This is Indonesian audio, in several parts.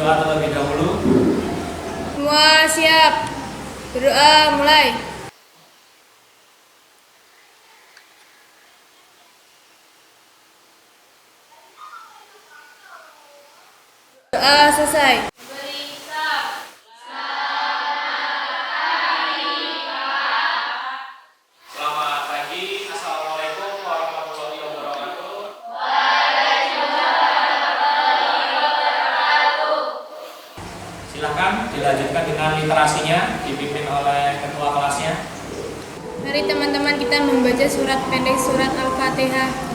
berdoa terlebih dahulu. Semua siap. Berdoa mulai. Doa selesai. Selamat pagi, Assalamualaikum warahmatullahi wabarakatuh. Silakan dilanjutkan dengan literasinya, dipimpin oleh ketua kelasnya. Mari teman-teman kita membaca surat pendek surat Al-Fatihah.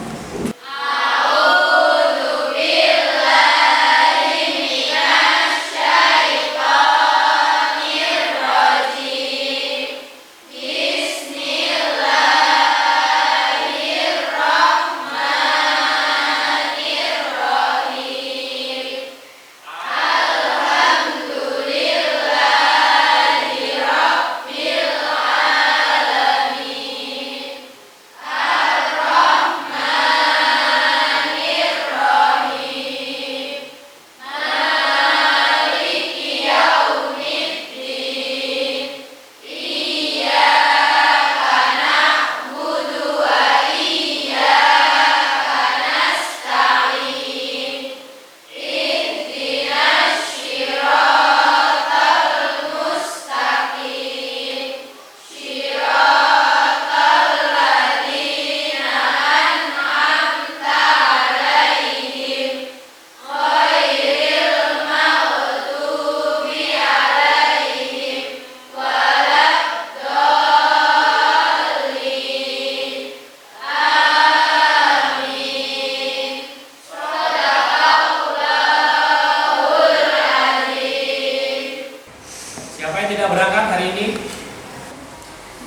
Siapa yang tidak berangkat hari ini?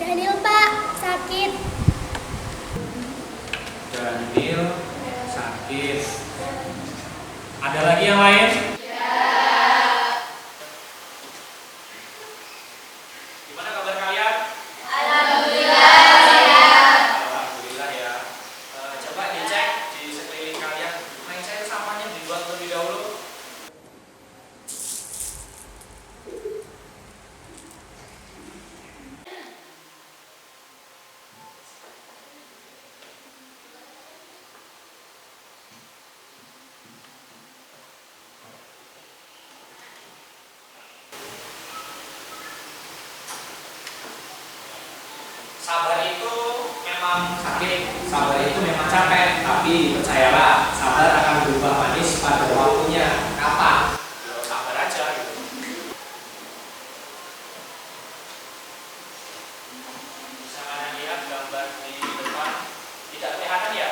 Daniel, Pak, sakit. Daniel sakit. Ada lagi yang lain? Gimana kabar kalian? Alhamdulillah ya. Coba dicek di sekeliling kalian. Mindset itu sampahnya dibuang terlebih dahulu. Sabar itu memang sakit, sabar itu memang capek, tapi percayalah, sabar akan berubah manis pada waktunya. Kapan? Ya, sabar aja gitu. Bisa kalian lihat gambar di depan? Tidak kelihatan ya?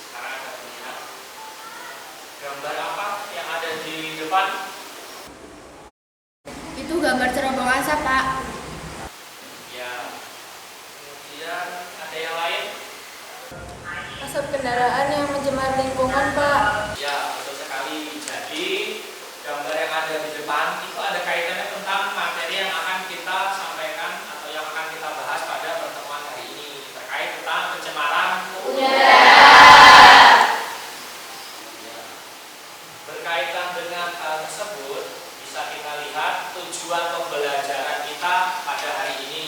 Sekarang ada terlihat. Gambar apa yang ada di depan? Itu gambar cerobong asap, Pak. Ya. Kemudian ada yang lain? Asap kendaraan yang mencemar lingkungan, Pak. Ya, betul sekali. Jadi, gambar yang ada di depan itu ada kaitannya tentang materi yang akan kita sampaikan atau yang akan kita bahas pada pertemuan hari ini terkait tentang pencemaran udara. Ya. Berkaitan dengan hal tersebut, bisa kita lihat tujuan pembelajaran kita pada hari ini,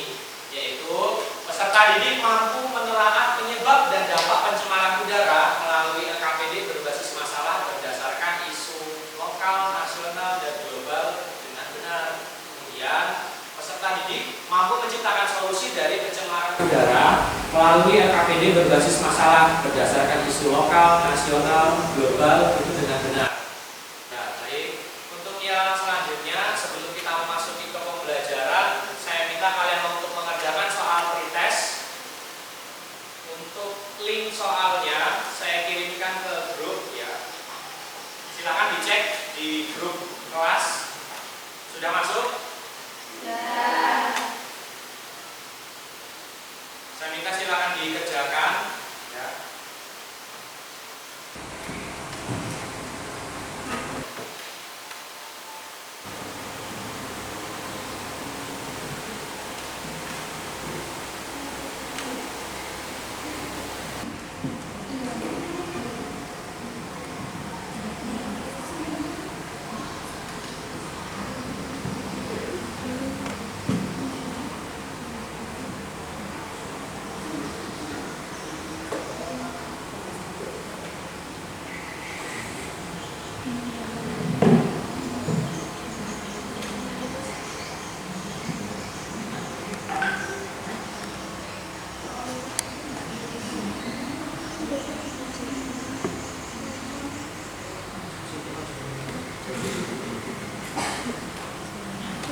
yaitu peserta didik mampu menelaah penyebab dan dampak pencemaran udara melalui LKPD berbasis masalah berdasarkan isu lokal, nasional, dan global dengan benar. Kemudian, peserta didik mampu menciptakan solusi dari pencemaran udara melalui LKPD berbasis masalah berdasarkan isu lokal, nasional, global itu dengan benar. Nah, baik. Untuk yang selanjutnya, sebelum kita memasuki ke pembelajaran, saya minta kalian untuk mengerjakan soal pretest. Untuk link soalnya saya kirimkan ke grup ya. Silakan dicek di grup kelas. Sudah masuk? Sudah. Saya minta silakan dikerjakan ya.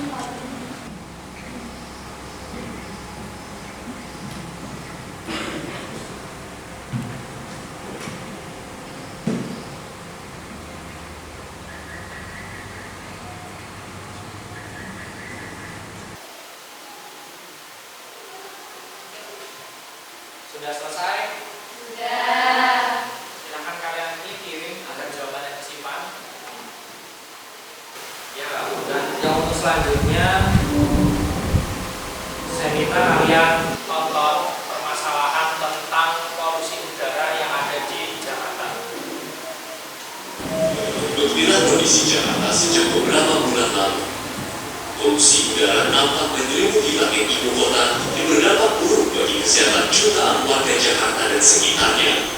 Sudah selesai? Sudah. Silahkan kalian kirim agar jawabannya tersimpan. Ya, dan yang untuk selanjutnya saya minta kalian tonton permasalahan tentang polusi udara yang ada di Jakarta. Beginilah kondisi Jakarta sejak beberapa bulan lalu. Polusi udara nampak menyelimuti langit ibu kota dan berdampak buruk bagi kesehatan jutaan warga Jakarta dan sekitarnya.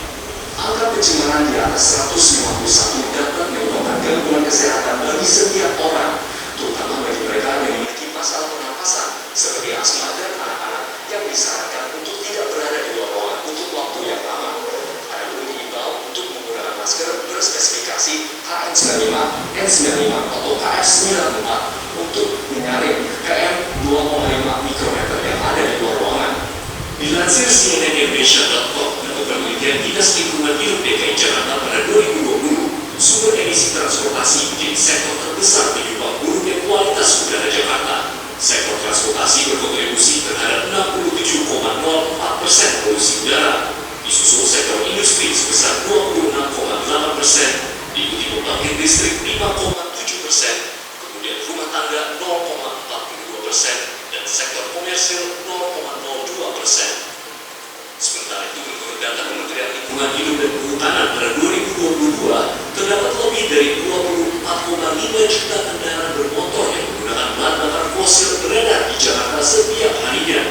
Angka pencemaran di atas 151 dapat menyebabkan gangguan kesehatan bagi setiap orang, terutama bagi mereka yang memiliki masalah pernapasan seperti asma dan anak-anak yang disarankan untuk tidak berada di luar ruangan untuk waktu yang lama. Ada pun diimbau untuk menggunakan masker berspesifikasi KN95, N95 atau KF94 untuk menyaring PM2,5 mikrometer yang ada di luar ruangan. Dilansir cnnindonesia.com dan penelitian Dinas Lingkungan Hidup DKI Jakarta pada 2020, sumber emisi transportasi menjadi sektor terbesar penyumbang buruknya kualitas udara Jakarta. Sektor transportasi berkontribusi terhadap 67,04% polusi udara, disusul sektor industri sebesar 26,8%, diikuti pembangkit listrik 5,7%, kemudian rumah tangga 0,42%, dan sektor komersil 0,02%. Sementara itu, menurut data Kementerian Lingkungan Hidup dan Kehutanan pada 2022, terdapat lebih dari 24,5 juta kendaraan bermotor yang menggunakan bahan bakar fosil beredar di Jakarta setiap harinya.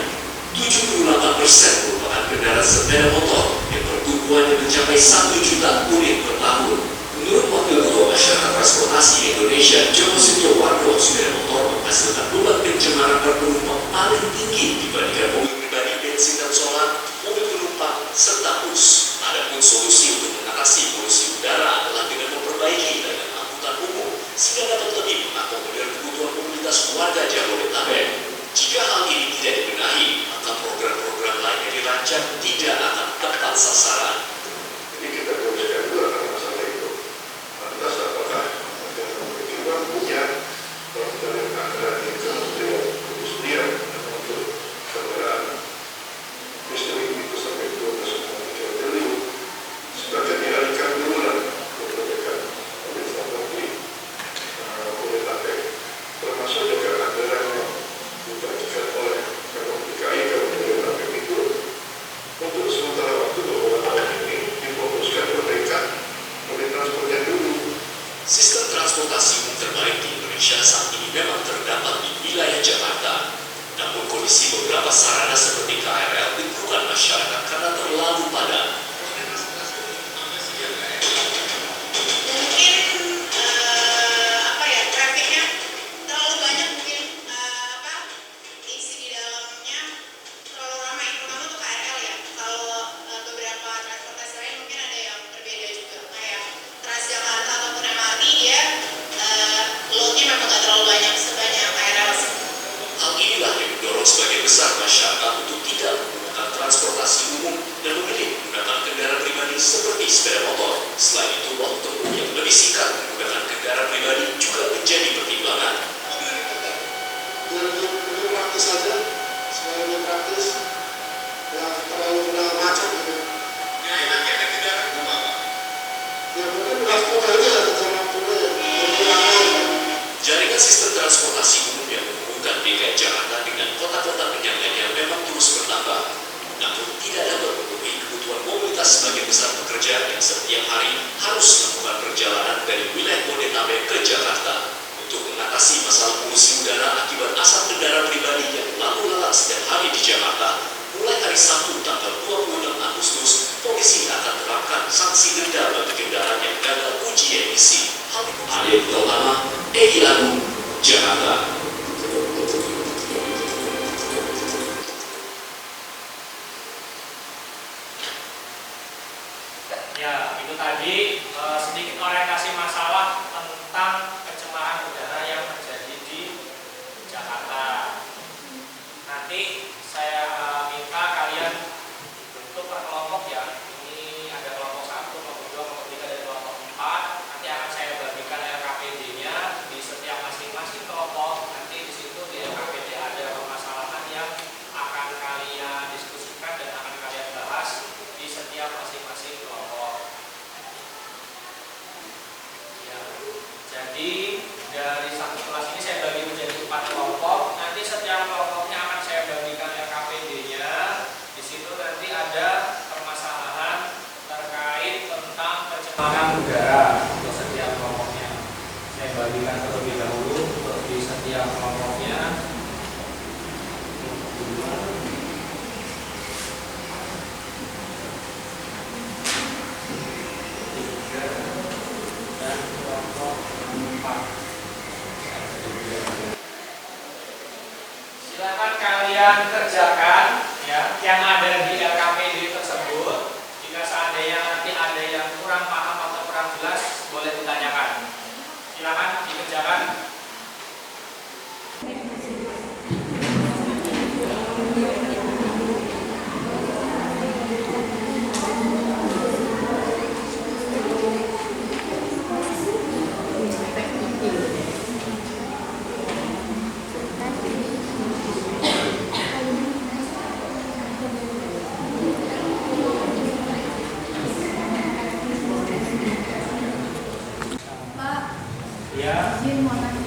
78% merupakan kendaraan sepeda motor yang pertumbuhannya mencapai 1 juta unit per tahun. Menurut Wakil Ketua Masyarakat Transportasi Indonesia, Joko Setiawardo, sepeda motor menghasilkan beban pencemaran per penumpang paling tinggi dibandingkan mobil pribadi, bensin dan solar, mobil penumpang, serta bus. Adapun solusi untuk mengatasi polusi udara adalah dengan memperbaiki layanan angkutan umum sehingga dapat lebih mengakomodir kebutuhan mobilitas warga Jabodetabek. Jika hal ini tidak dibenahi, maka program-program lain yang dirancang tidak akan tepat sasaran. Jadi kita berbeda dulu akan masalah itu. Lantas apakah kita punya kalau kita lihat anggaran di Kementerian Perindustrian dan untuk kendaraan listrik itu sampai 12,3 triliun. Sebagian dialihkan dulu lah ke proyekan mobil Jabodetabek, termasuk juga anggaran yang dibagikan oleh Pemprov DKI Jabodetabek itu untuk sementara waktu beberapa tahun ini difokuskan perbaikan mobil transportnya dulu. Sistem transportasi umum terbaik di Indonesia saat ini memang terdapat di wilayah Jakarta. Namun kondisi beberapa sarana seperti KRL dikeluhkan masyarakat karena terlalu padat. Mungkin trafiknya terlalu banyak, mungkin isi di dalamnya terlalu ramai, terutama untuk KRL ya. Kalau beberapa transportasi lain mungkin ada yang berbeda juga, kayak Transjakarta ataupun MRT, dia loadnya memang nggak terlalu banyak sebanyak KRL sih. Hal inilah yang mendorong sebagian besar masyarakat untuk tidak menggunakan transportasi umum dan memilih menggunakan kendaraan pribadi seperti sepeda motor. Selain itu, waktu tempuh yang lebih singkat menggunakan kendaraan pribadi juga menjadi pertimbangan. Lebih praktis saja, supaya lebih praktis, ya terlalu macet gitu. Ya, enaknya ada kendaraan umum apa? Ya mungkin waktu aja ya, waktunya ya. Jaringan sistem transportasi umum yang menghubungkan DKI Jakarta dengan kota-kota penyangganya memang terus bertambah. Namun tidak dapat memenuhi kebutuhan mobilitas sebagian besar pekerja yang setiap hari harus melakukan perjalanan dari wilayah Jabodetabek ke Jakarta. Untuk mengatasi masalah polusi udara akibat asap kendaraan pribadi yang lalu lalang setiap hari di Jakarta, mulai hari Sabtu tanggal 26 Agustus, polisi akan terapkan sanksi denda bagi kendaraan yang gagal uji emisi. Hal itu Arya Utama, Egi Agung, Jakarta. Ya, itu tadi sedikit orientasi masalah tentang pencemaran udara yang terjadi di Silakan kalian kerjakan ya yang ada di LKPD tersebut. Jika seandainya nanti ada yang kurang paham atau kurang jelas, boleh ditanyakan. Silakan dikerjakan. Pak, Ya. izin mau tanya.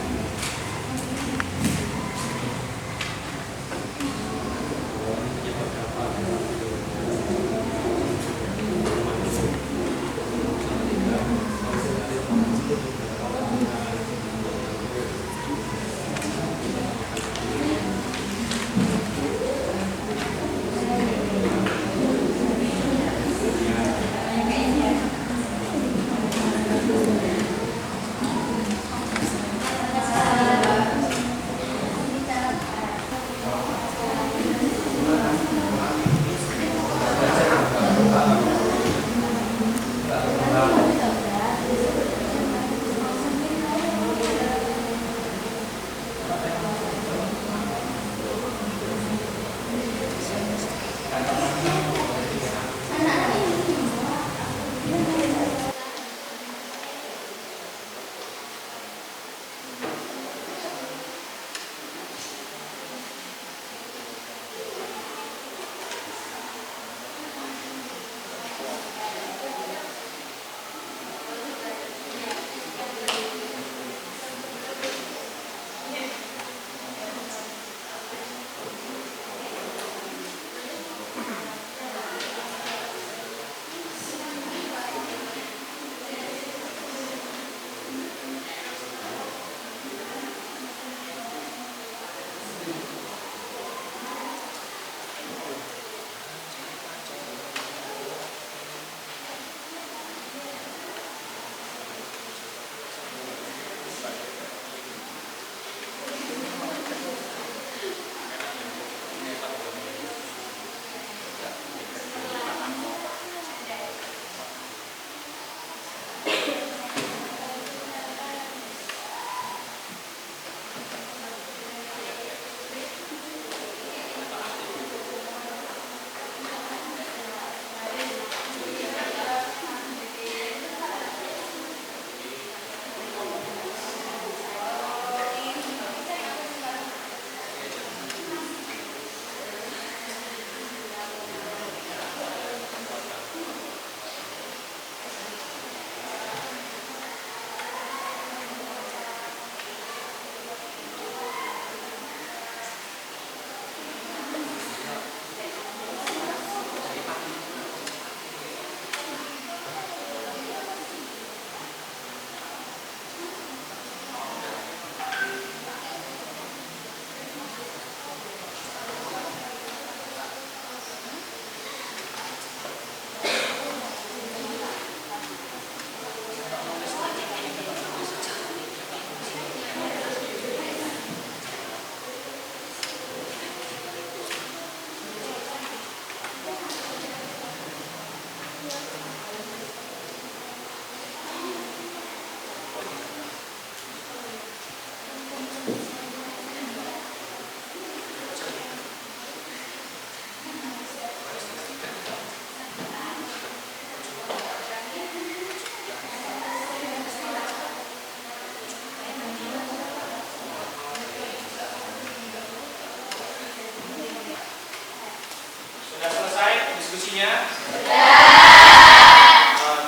Sudah selesai diskusinya?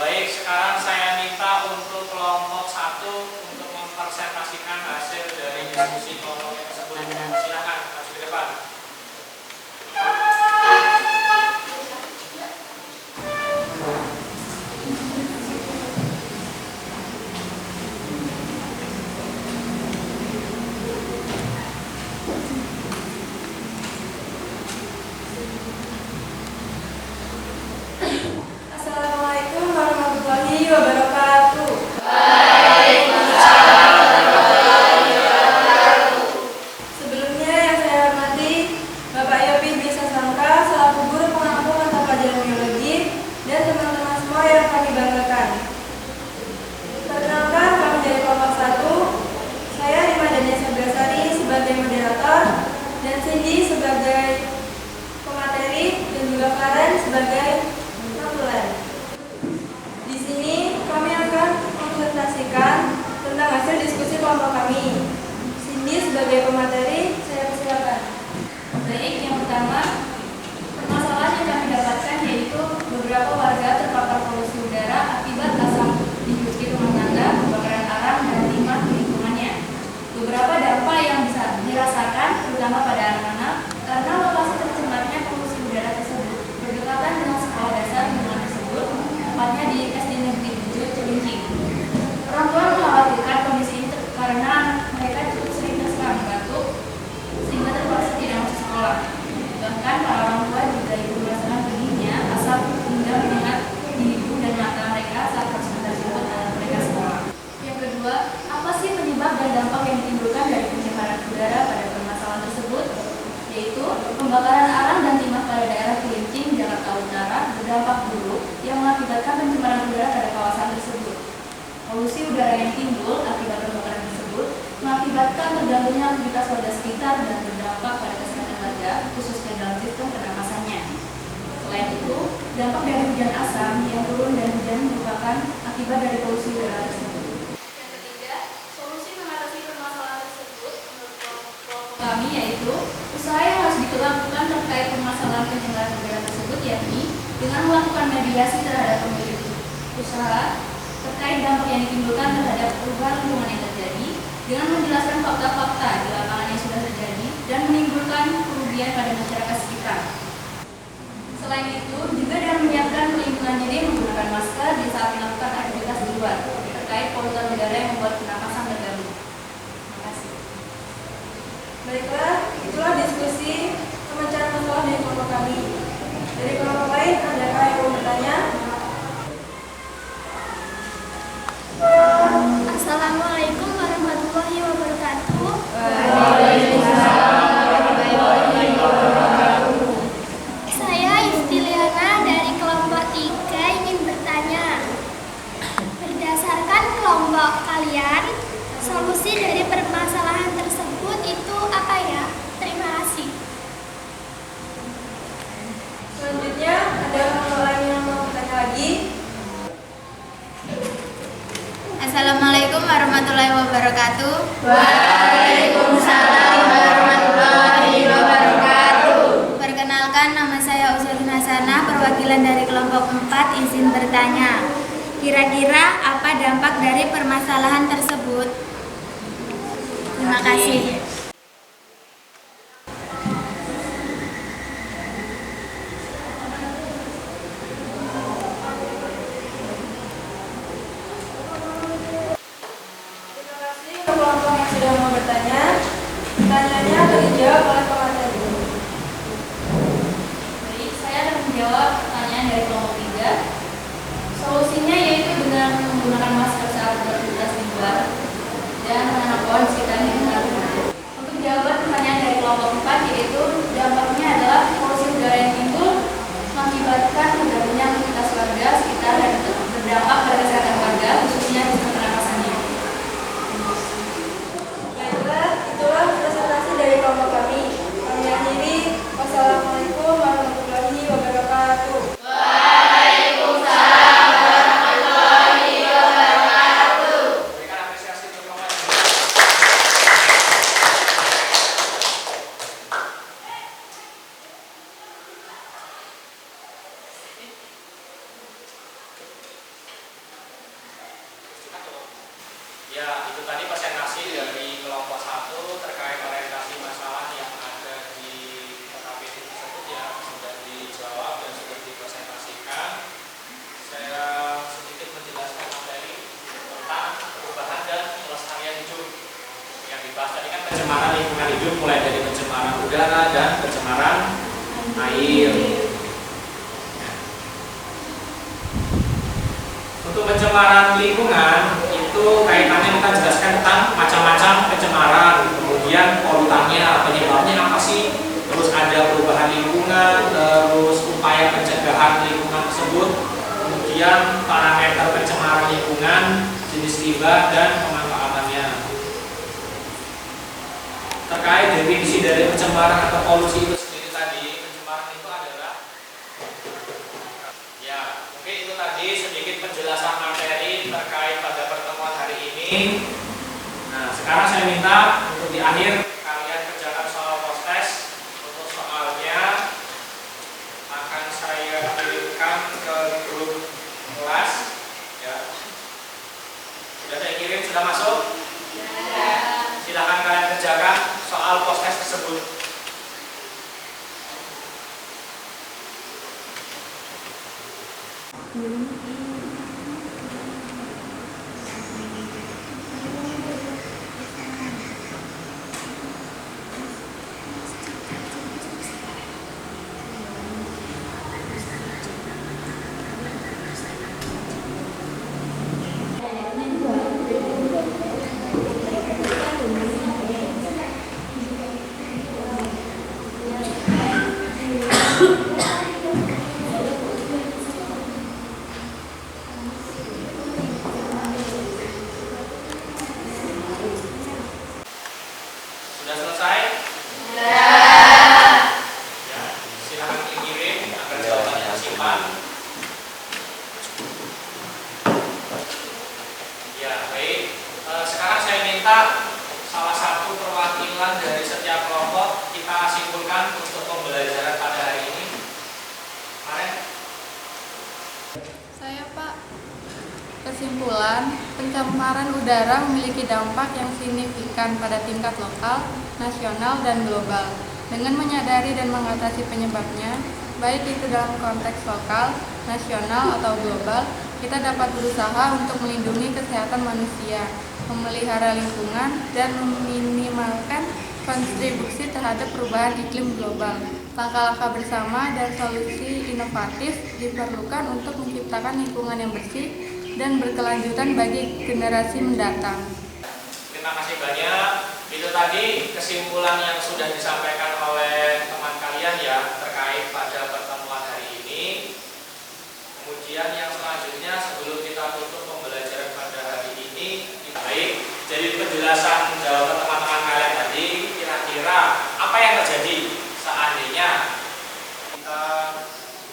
Baik, sekarang saya minta untuk kelompok 1 untuk mempresentasikan hasil dari diskusi kelompok tersebut. Silakan maju ke depan. Assalamualaikum warahmatullahi wabarakatuh. Sebelumnya yang saya hormati udara yang timbul akibat pembakaran tersebut mengakibatkan terganggunya aktivitas warga sekitar dan berdampak pada kesehatan warga, khususnya dalam sistem pernapasannya. Selain itu, dampak dari hujan asam yang turun dan hujan merupakan akibat dari polusi udara tersebut. Yang ketiga, solusi mengatasi permasalahan tersebut menurut kelompok kami yaitu usaha yang harus dilakukan terkait permasalahan pencemaran udara tersebut, yakni dengan melakukan mediasi terhadap pemilik usaha terkait dampak yang ditimbulkan terhadap perubahan lingkungan yang terjadi, dengan menjelaskan fakta-fakta di lapangan yang sudah terjadi dan menimbulkan kerugian pada masyarakat sekitar. Selain itu, juga dengan menyiapkan perlindungan diri menggunakan masker di saat melakukan aktivitas di luar terkait polutan udara yang membuat pernapasan terganggu. Terima kasih. Baiklah, itulah diskusi pemecahan masalah dari kelompok kami. Dari kelompok lain, adakah yang mau bertanya? Assalamualaikum warahmatullahi wabarakatuh. Saya Yustiliana dari kelompok 3 ingin bertanya. Berdasarkan kelompok kalian, solusi dari permasalahan tersebut itu apa ya? Terima kasih. Selanjutnya, ada kelompok lain yang mau bertanya lagi? Assalamualaikum warahmatullahi wabarakatuh. Waalaikumsalam warahmatullahi wabarakatuh. Perkenalkan, nama saya Usulin Hasanah, perwakilan dari kelompok 4, izin bertanya. Kira-kira apa dampak dari permasalahan tersebut? Terima kasih. Terima kasih untuk kelompok yang sudah mau bertanya. Pertanyaannya akan dijawab oleh pemateri. Baik, saya akan menjawab pertanyaan dari kelompok 3. Solusinya yaitu dengan menggunakan masker saat beraktivitas di luar dan menanam pohon di sekitar lingkungan rumah. Untuk jawaban pertanyaan dari kelompok 4, yaitu dampaknya adalah polusi udara yang timbul mengakibatkan terganggunya aktivitas warga sekitar dan berdampak pada kesehatan warga, khususnya sistem pernapasannya. Baiklah, itulah presentasi dari kelompok kami. Kami akhiri. Wassalamualaikum warahmatullahi wabarakatuh. Berikan apresiasi untuk kelompok. Ya, itu tadi presentasi dari kelompok 1 terkait orientasi masalah yang ada di KPT tersebut ya, sudah dijawab dan sudah dipresentasikan. Saya sedikit menjelaskan materi tentang perubahan dan pelestarian hidup. Yang dibahas tadi kan pencemaran lingkungan hidup, mulai dari pencemaran udara dan pencemaran air. Untuk pencemaran lingkungan itu kaitannya kita jelaskan tentang macam-macam pencemaran, kemudian polutannya, penyebabnya apa sih, terus ada perubahan lingkungan, terus upaya pencegahan lingkungan tersebut, kemudian parameter pencemaran lingkungan, jenis limbah dan pemanfaatannya. Terkait definisi dari pencemaran atau polusi itu sendiri tadi, pencemaran itu adalah ya, mungkin itu tadi sedikit penjelasan materi terkait pada pertemuan hari ini. Nah, sekarang saya minta untuk di akhir kalian kerjakan soal post-test. Untuk soalnya akan saya kirimkan ke grup kelas ya. Sudah saya kirim, sudah masuk? Silakan kalian kerjakan soal post-test tersebut. kita simpulkan untuk pembelajaran pada hari ini? Maren? Saya Pak. Kesimpulan, pencemaran udara memiliki dampak yang signifikan pada tingkat lokal, nasional, dan global. Dengan menyadari dan mengatasi penyebabnya, baik itu dalam konteks lokal, nasional, atau global, kita dapat berusaha untuk melindungi kesehatan manusia, memelihara lingkungan, dan meminimalkan kontribusi terhadap perubahan iklim global. Langkah-langkah bersama dan solusi inovatif diperlukan untuk menciptakan lingkungan yang bersih dan berkelanjutan bagi generasi mendatang. Terima kasih banyak. Itu tadi kesimpulan yang sudah disampaikan oleh teman kalian ya terkait pada pertemuan hari ini. Kemudian yang selanjutnya sebelum kita tutup pembelajaran pada hari ini, baik. Jadi penjelasan jawaban teman-teman kalian tadi kira-kira apa yang terjadi seandainya kita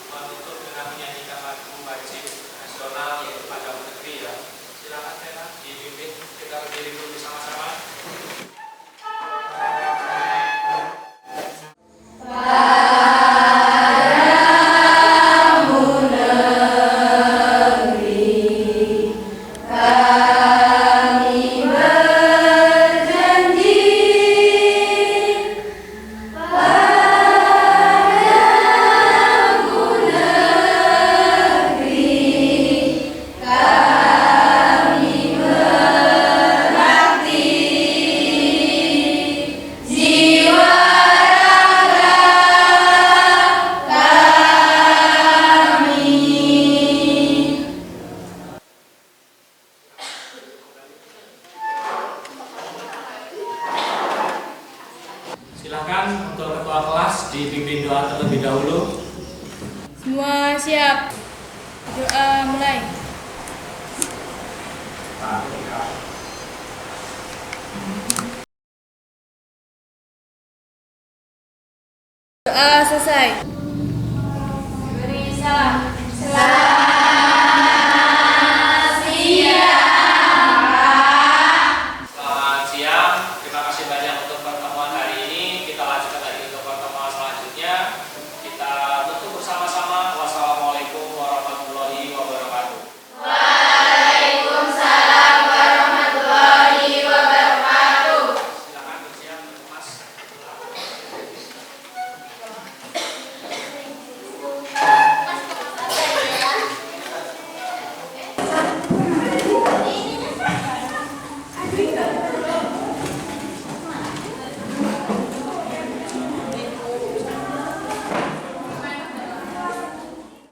menutup dengan menyanyikan lagu wajib nasional yaitu Padamu Negeri ya. Silakan Tena dipimpin, kita berdiri dulu bersama-sama. Silakan untuk ketua kelas dipimpin doa terlebih dahulu. Semua siap. Doa mulai. Doa selesai.